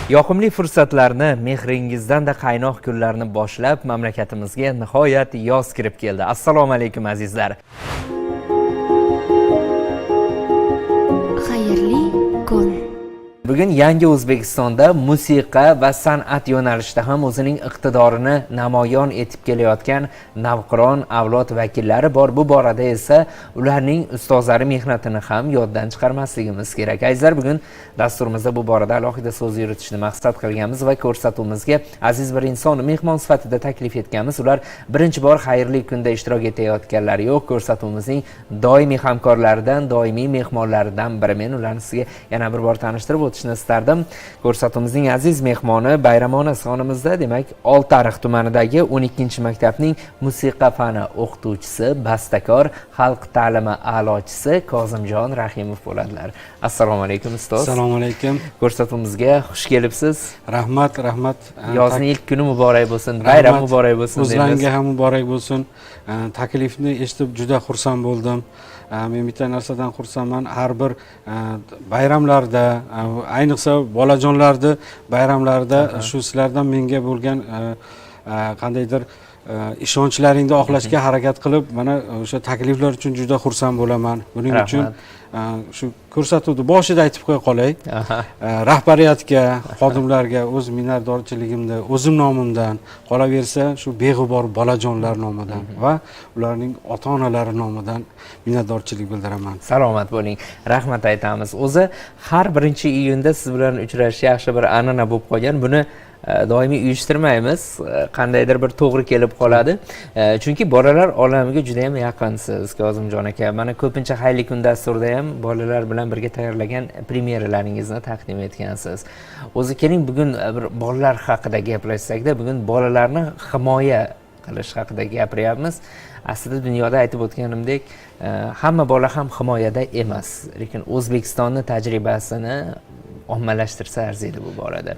Yoqimli fursatlarni, mehringizdan-da qaynoq kunlarni boshlab, mamlakatimizga nihoyat yoz kirib keldi. Assalomu alaykum azizlar. Xayrli kun. Bugun yangi O'zbekistonda musiqa va san'at yo'nalishida ham o'zining iqtidorini namoyon etib kelayotgan navqiron avlod vakillari bor. Bu borada esa ularning ustozlari mehnatini ham yoddan chiqarmasligimiz kerak. Azizlar, bugun dasturimizda bu borada alohida so'z yuritishni maqsad qilganmiz va ko'rsatuvimizga aziz bir insonni mehmon sifatida taklif etganmiz. Ular birinchi bor xayrli kunda ishtirok etayotganlari yo'q. Ko'rsatuvimizning doimiy hamkorlaridan, doimiy mehmonlaridan biri. Men ularni sizga yana bir bor tanishtirib o'tishni istardim. Ko'rsatuvimizning aziz mehmoni Bayramona sonimizda, demak, Oltiariq tumanidagi 12-maktabning musiqa fani o'qituvchisi, bastakor, xalq ta'limi a'lochisi Kozimjon Rahimov bo'ladilar. Assalomu alaykum ustoz. Assalomu alaykum. Ko'rsatuvimizga xush kelibsiz. Rahmat. Yozning ilk kuni muborak bo'lsin, bayram muborak bo'lsin. O'zlaringizga ham muborak bo'lsin. Taklifni eshitib juda xursand bo'ldim. Men bitta narsadan xursandman. Har bir bayramlarda, ayniqsa bolajonlarni bayramlarida shu sizlardan menga bo'lgan qandaydir ishonchlaringni oqlashga harakat qilib, mana o'sha takliflar uchun juda xursand bo'laman. Buning uchun shu ko'rsatuvni boshida aytib qo'ya qolay. Rahbariyatga, xodimlarga o'z minnatdorchiligimni o'zim nomimdan, qolaversa shu beg'ubor bolajonlar nomidan va ularning ota-onalari nomidan minnatdorchilik bildiraman. Salomat bo'ling. Rahmat aytamiz. O'zi har 1-iyunda siz bilan uchrashish yaxshi bir an'ana bo'lib qolgan. Buni doimiy uyushtirmaymiz, qandaydir bir to'g'ri kelib qoladi. Chunki bolalar olamiga juda ham yaqinsiz, Kozimjon aka. Mana ko'pincha xayrli kun dasturida ham bolalar bilan birga tayyorlagan premyeralaringizni taqdim etgansiz. O'zi keling bugun bir bolalar haqida gaplashsak-da, bugun bolalarni himoya qilish haqida gapiryapmiz. Aslida dunyoda aytib o'tganimdek, hamma bola ham himoyada emas, lekin O'zbekistonning tajribasini ommalashtirsa arziydi bu borada.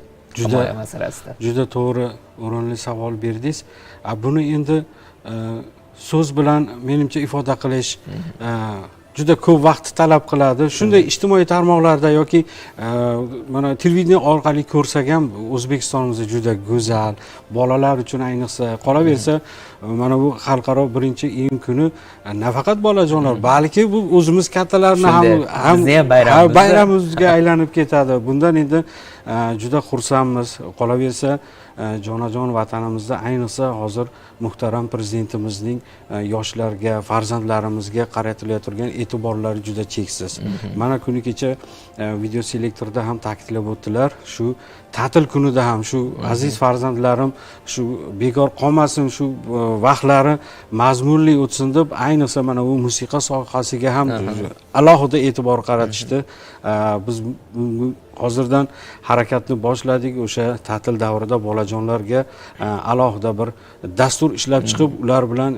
Juda to'g'ri, o'rinli savol berdingiz. Buni endi so'z bilan menimcha ifoda qilish juda ko'p vaqt talab qiladi. Shunday ijtimoiy tarmoqlarda yoki mana televideniya orqali ko'rsak ham O'zbekistonimiz juda go'zal, bolalar uchun ayniqsa. Qolaversa, mana bu xalqaro 1-iyun kuni nafaqat bolajonlar, balki bu o'zimiz kattalarni ham bayramimizga aylanib ketadi. Bundan endi juda xursandmiz. Qolaversa, jonajon vatanimizda ayniqsa hozir muhtaram prezidentimizning yoshlarga, farzandlarimizga qaratilayotgan e'tiborlari juda cheksiz. Mana kuni kecha video selektorda ham ta'kidlab o'tdilar, shu ta'til kunida ham shu aziz farzandlarim shu bekor qolmasin, shu vaqtlari mazmunli o'tsin deb, ayniqsa mana bu musiqa sohasiga ham alohida e'tibor qaratishdi. Biz hozirdan harakatni boshladik. O'sha ta'til davrida bolajonlarga alohida bir dastur ishlab chiqib, ular bilan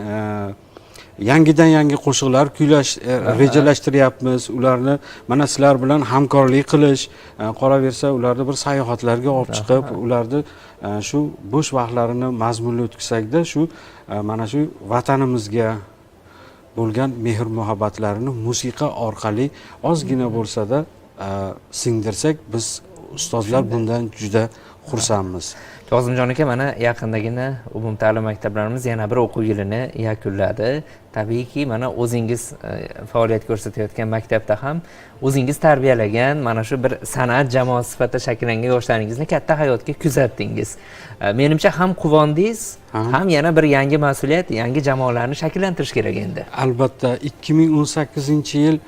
yangidan yangi qo'shiqlar kuylash rejalashtiryapmiz. Ularni mana sizlar bilan hamkorlik qilish, qolaversa ularni bir sayohatlarga olib chiqib, ularni shu bo'sh vaqtlarini mazmunli o'tkazsakda, shu mana shu vatanimizga bo'lgan mehr muhabbatlarini musiqa orqali ozgina bo'lsa-da singdirsak, biz ustozlar bundan juda xursandmiz. Kozimjon aka, mana yaqindagina umumta'lim maktablarimiz yana bir o'quv yilini yakunladi. Tabiiyki, mana o'zingiz faoliyat ko'rsatayotgan maktabda ham o'zingiz tarbiyalagan mana shu bir san'at jamoasi sifatida shakllangan yoshlaringizni katta hayotga kuzatdingiz. Menimcha ham quvondingiz, ham yana bir yangi mas'uliyat, yangi jamoalarni shakllantirish kerak endi. Albatta, 2018-yil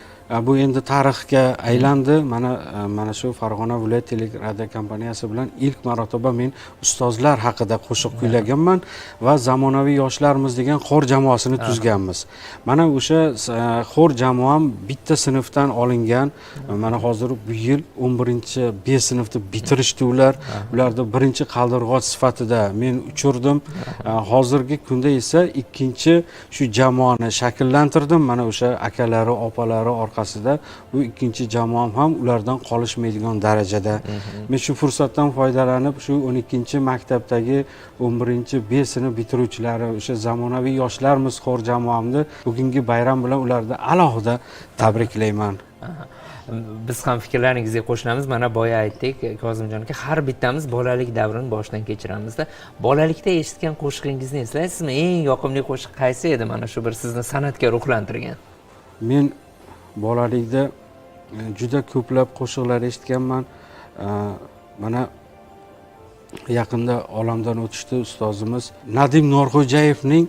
bu endi tarixga aylandi. Mana shu Farg'ona viloyat teleradio kompaniyasi bilan ilk marotaba men ustozlar haqida qo'shiq kuylaganman va zamonaviy yoshlarimiz degan xor jamoasini tuzganmiz. Mana o'sha xor jamoa ham bitta sinfdan olingan. Mana hozir bu yil 11-B sinfni bitirishdi ular. Ularni birinchi qaldirg'och sifatida men uchirdim. Hozirgi kunda esa ikkinchi shu jamoani shakllantirdim. Mana o'sha akalari, opalari orqasida bu ikkinchi jamoam ham ulardan qolishmaydigan darajada. Men shu fursatdan foydalanib shu 12-maktabdagi 11-B sinf bitiruvchilari, o'sha zamonaviy yoshlarimiz xor jamoamni bugungi bayram bilan ularni alohida tabriklayman. biz ham fikrlaringizga qo'shilamiz. Mana boya aytdik Kozimjon aka, har bittamiz bolalik davrini boshdan kechiramizda. Bolalikda eshitgan qo'shig'ingizni eslaysizmi? Eng yoqimli qo'shiq qaysi edi? Mana shu bir sizni san'atga ruhlantirgan. Men bolalikda juda ko'plab qo'shiqlar eshitganman. Mana yaqinda olamdan o'tishdi ustozimiz Nadim Norxo'jayevning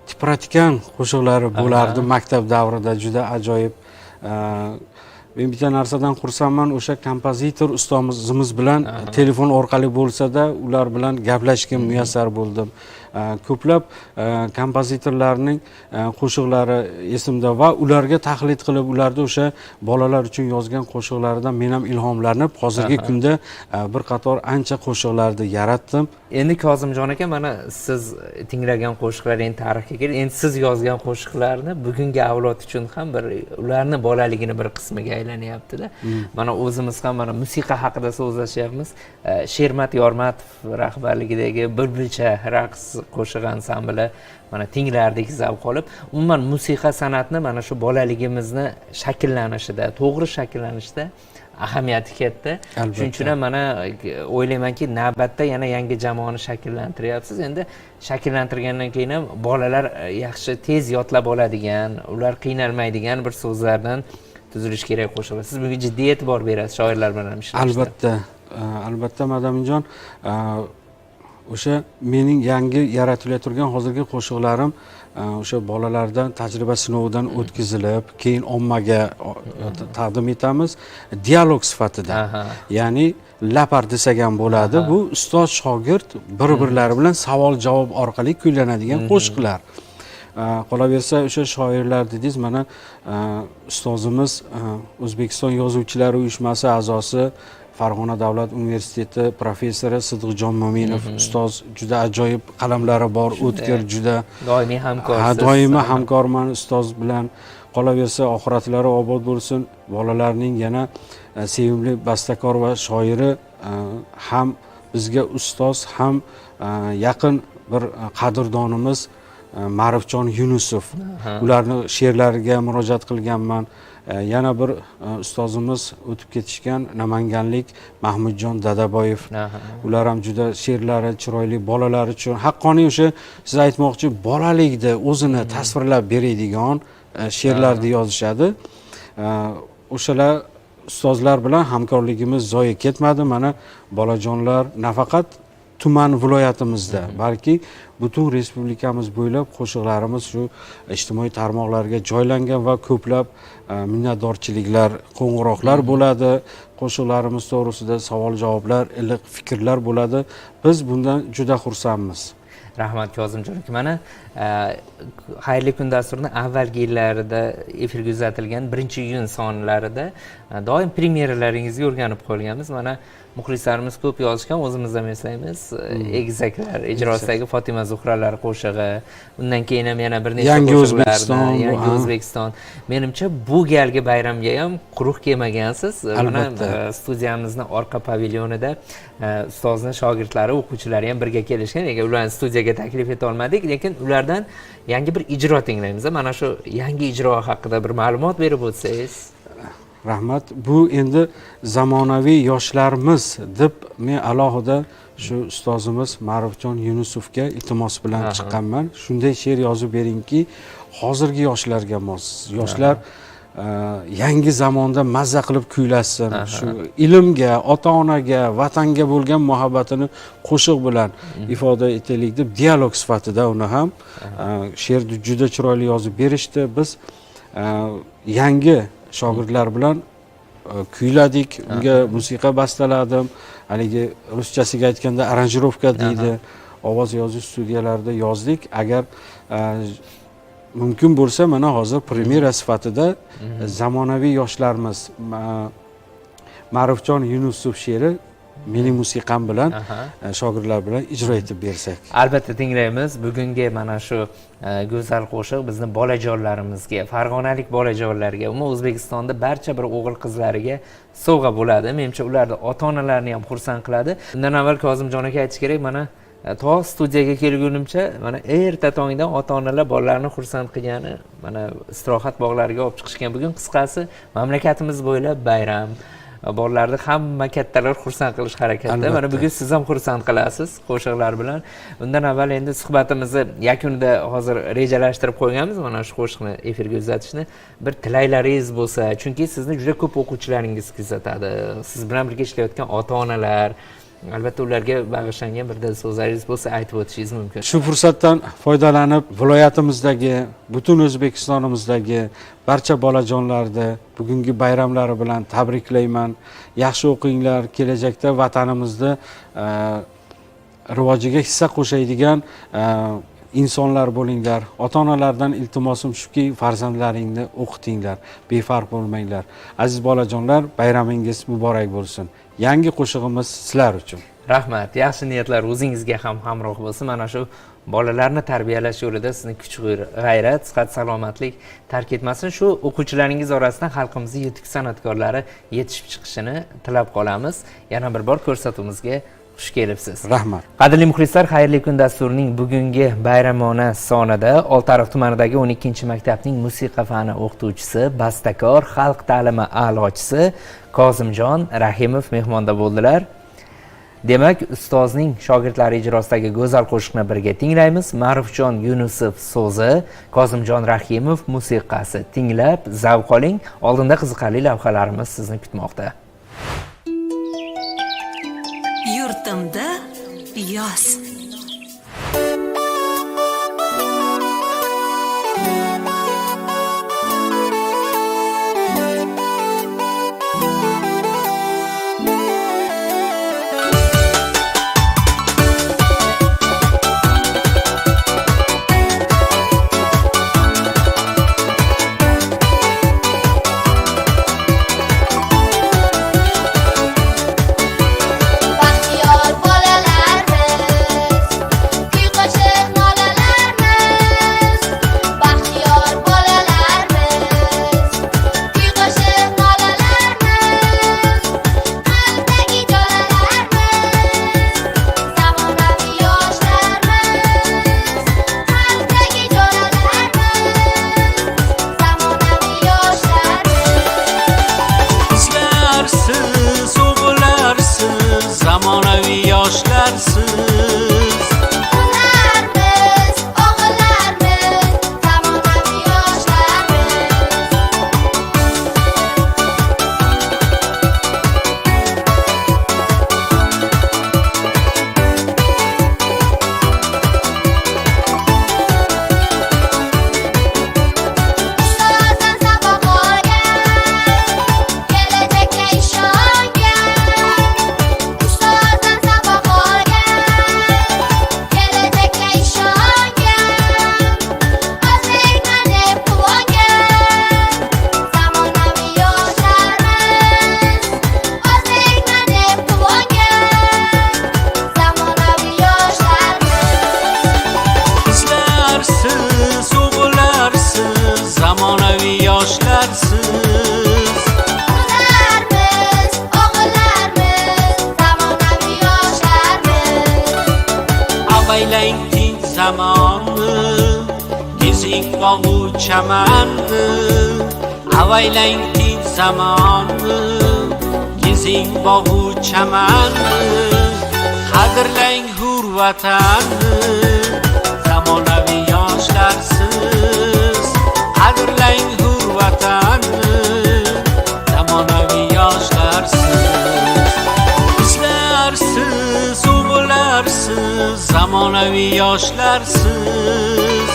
tipratikan qo'shiqlari bo'lardi maktab davrida, juda ajoyib. Men bitta narsadan xursandman, o'sha kompozitor ustozimiz bilan telefon orqali bo'lsa-da, ular bilan gaplashishga muyassar bo'ldim. Ko'plab kompozitorlarning qo'shiqlari esimda va ularga taqlid qilib, ularda o'sha bolalar uchun yozgan qo'shiqlaridan men ham ilhomlanib, hozirgi kunda bir qator ancha qo'shiqlarni yaratdim. Endi Kozimjon aka, mana siz tinglagan qo'shiqlar endi tarixga kirdi. Endi siz yozgan qo'shiqlarni bugungi avlod uchun ham bir ularni bolaligini bir qismiga aylanyapti-da. Mana o'zimiz ham mana musiqa haqida so'zlashyapmiz. Shermat Yormatov rahbarligidagi Bulbulcha raqs qo'shiq ansambli mana tinglardik zavq olib. Umuman musiqa san'atni mana shu bolaligimizni shakllanishida, to'g'ri shakllanishida ahamiyati katta. Shuning uchun ham mana o'ylaymanki, navbatda yana yangi jamoani shakllantiryapsiz. Endi shakllantirgandan keyin ham bolalar yaxshi tez yodlab oladigan, ular qiynalmaydigan bir so'zlardan tuzilish kerak qo'shiqlar. Siz bunga jiddiy e'tibor berasiz shoirlar bilan ishlashda. Albatta, albatta Madaminjon, o'sha mening yangi yaratilayotgan hozirgi qo'shiqlarim o'sha bolalardan tajriba sinovidan o'tkazilib, keyin ommaga taqdim etamiz dialog sifatida. Ya'ni lapar desak ham bo'ladi. Bu ustoz shogird bir-birlari bilan savol-javob orqali kuylanadigan qo'shiqlar. Qolaversa o'sha shoirlar dedingiz, mana ustozimiz O'zbekiston Yozuvchilar uyushmasi a'zosi, Farg'ona davlat universiteti professori Sidiqjon Mo'minov ustoz, juda ajoyib qalamlari bor, o'tkir, juda doimiy hamkorsiz. Doimiy hamkorman ustoz bilan. Qolaversa oxiratlari obod bo'lsin, bolalarning yana sevimli bastakor va shoiri, ham bizga ustoz, ham yaqin bir qadrdonimiz Ma'rifjon Yunusov. Ularni she'rlariga murojaat qilganman. Yana bir ustozimiz o'tib ketishgan namanganlik Mahmudjon Dadaboyev. Ular ham juda she'rlari chiroyli, bolalar uchun haqqoniy o'sha siz aytmoqchi bolalikda o'zini tasvirlab beradigan she'rlarni yozishadi. O'shalar ustozlar bilan hamkorligimiz zoya ketmadi. Mana bolajonlar nafaqat tuman viloyatimizda, balki butun respublikamiz bo'ylab qo'shiqlarimiz shu ijtimoiy tarmoqlarga joylangan va ko'plab minnatdorchiliklar, qo'ng'iroqlar bo'ladi. Qo'shiqlarimiz to'g'risida savol-javoblar, iliq fikrlar bo'ladi. Biz bundan juda xursandmiz. Rahmat Kozimjon aka. Mana Xayrli kun dasturini avvalgi yillarida efirga uzatilgan 1-iyun sonlarida doim premyeralaringizga o'rganib qolganmiz. Mana muxlislarimiz ko'p yozishgan, o'zimiz ham eslaymiz. Egizaklar ijrosidagi Fotima Zuhralar qo'shig'i, undan keyin ham yana bir nechta qo'shiqlarni, Yangi O'zbekiston. Menimcha bu galgi bayramga ham quruq kelmagansiz. Mana studiyamizning orqa pavilyonida ustozni shogirdlari, o'quvchilari ham birga kelishgan. Nega ularni studiyaga taklif eta olmadik, lekin ulardan yangi bir ijro tinglaymiz. Mana shu yangi ijro haqida bir ma'lumot berib o'tsangiz. Rahmat. Bu endi zamonaviy yoshlarimiz deb men alohida shu ustozimiz Ma'rifjon Yunusovga iltimos bilan chiqqanman. Shunday she'r yozib beringki, hozirgi yoshlarga mos. Yoshlar yangi zamonda mazza qilib kuylasin. Shu ilmga, ota-onaga, vatanga bo'lgan muhabbatini qo'shiq bilan ifoda etaylik deb dialog sifatida uni ham she'rni juda chiroyli yozib berishdi. Biz yangi shogirdlar bilan kuyladik, unga musiqa bastaladim. Haligi ruschasiga aytganda aranjirovka deydi. Ovoz yozish studiyalarida yozdik. Agar mumkin bo'lsa, mana hozir premyera sifatida zamonaviy yoshlarimiz Ma'rifjon Yunusov she'ri mening musiqam bilan shogirdlar bilan ijro etib bersak. Albatta tinglaymiz. Bugungi mana shu go'zal qo'shiq bizni bolajonlarimizga, farg'onalik bolajonlarga, umuman O'zbekistonda barcha bir o'g'il qizlariga sovg'a bo'ladi. Menimcha ularni ota-onalarini ham xursand qiladi. Undan avval Kozimjon aka aytish kerak, mana to studiyaga kelgunimcha mana erta tongdan ota-onalar bolalarini xursand qilgani, mana istirohat bog'lariga olib chiqishgan. Bugun qisqasi mamlakatimiz bo'ylab bayram. Bolalarni hamma kattalar xursand qilish harakatida. Mana bugun siz ham xursand qilasiz qo'shiqlar bilan. Undan avval endi suhbatimizni yakunida hozir rejalashtirib qo'yganmiz mana shu qo'shiqni efirga uzatishni. Bir tilaklaringiz bo'lsa, chunki sizni juda ko'p o'quvchilaringiz kuzatadi. Siz bilan birga ishlayotgan ota-onalar, albatta ularga bag'ishlangan bir so'zlaringiz bo'lsa aytib o'tishingiz mumkin. Shu fursatdan foydalanib viloyatimizdagi, butun O'zbekistonimizdagi barcha bolajonlarni bugungi bayramlari bilan tabriklayman. Yaxshi o'qinglar, kelajakda vatanimizni rivojiga hissa qo'shadigan insonlar bo'linglar. Ota-onalardan iltimosim shuki, farzandlaringni o'qitinglar, befarq bo'lmanglar. Aziz bolajonlar, bayramingiz muborak bo'lsin. Yangi qo'shig'imiz sizlar uchun. Rahmat. Yaxshi niyatlar o'zingizga ham hamroh bo'lsin. Mana shu bolalarni tarbiyalash yo'lida sizni kuch-g'ayrat, sihat, salomatlik tark etmasin. Shu o'quvchilaringiz orasidan xalqimizning yetuk san'atkorlari yetishib chiqishini tilab qolamiz. Yana bir bor ko'rsatuvimizga xush kelibsiz. Rahmat. Qadrli muxlislar, xayrli kun dasturining bugungi bayramona sonida Oltiariq tumanidagi 12-maktabning musiqa fani o'qituvchisi, bastakor, xalq ta'limi a'lochisi Kozimjon Rahimov mehmonda bo'ldilar. Demak, ustozning shogirdlari ijrosidagi go'zal qo'shiqni birga tinglaymiz. Ma'rufjon Yunusov so'zi, Kozimjon Rahimov musiqasi. Tinglab zavq oling. Oldinda qiziqarli lavhalarimiz sizni kutmoqda. Yurtimda yoz. Zamonaviy yoshlarsiz Qizlarmiz, o'g'illarmiz, zamonaviy yoshlarmiz. Ustozdan saboq olgan, kelajakka ishongan. Ustozdan saboq olgan, kelajakka ishongan. O'zlikni deb quvongan, zamonaviy yoshlarmiz. O'zlikni deb quvongan, zamonaviy yoshlarmiz. Qizlarsiz, o'g'illarsiz Zamonaviy yoshlarsiz Qizlarmiz, o'g'illarmiz, zamonaviy yoshlarmiz. Avaylang tinch zamonni Kezing bog'u chamanni Avaylang tinch zamonni Kezing bog'u chamanni Qadrlang hur vatanni Zamonaviy yoshlarsiz Qadrlang hur vatanni Zamonaviy yoshlarsiz Qizlarsiz, o'g'illarsiz Zamonaviy yoshlarsiz